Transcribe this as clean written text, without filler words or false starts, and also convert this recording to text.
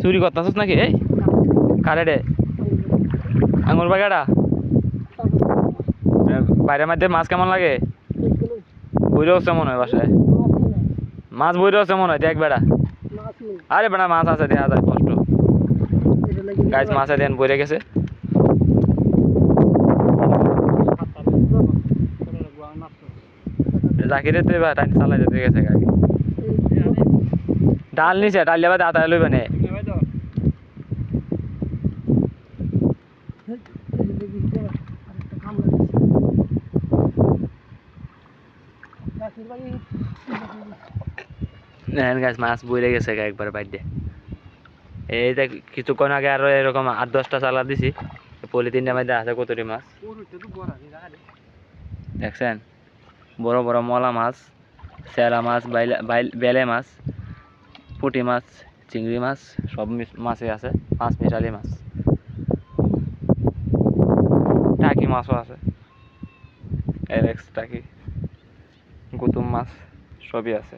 চুরি করতেছিস নাকি? এই কারে রে আঙুর বাগাটা বাইরের মধ্যে মাছ কেমন লাগে? বইরে হচ্ছে মনে হয় বাসায় মাছ বইরে হচ্ছে মনে হয় দেখ বেড়া। আরে বেড়া মাছ আছে দেখা যায় কষ্ট গাছ মাছে দেন বইরে গেছে। জাকিরে তো এবার টাইম চালাই যেতে গেছে গাড়ি ডাল নিছে ডাল যাবা দাঁতা লইবে নে গাছ মাছ বইরে গেছে একবার বাইরে। এই দেখ কিছুক্ষণ আগে আরো এরকম 8-10টা চালা দিছি পলিথিনটার মধ্যে আছে কতটি মাছ দেখছেন? বড় বড় মলা মাছ, চেলা মাছ, বেলে মাছ, পুঁটি মাছ, চিংড়ি মাছ সব মাছই আছে, পাঁচ মিশালি মাছ, টাকি মাছও আছে, এরেক্স টাকি, গুতুম মাছ সবই আছে।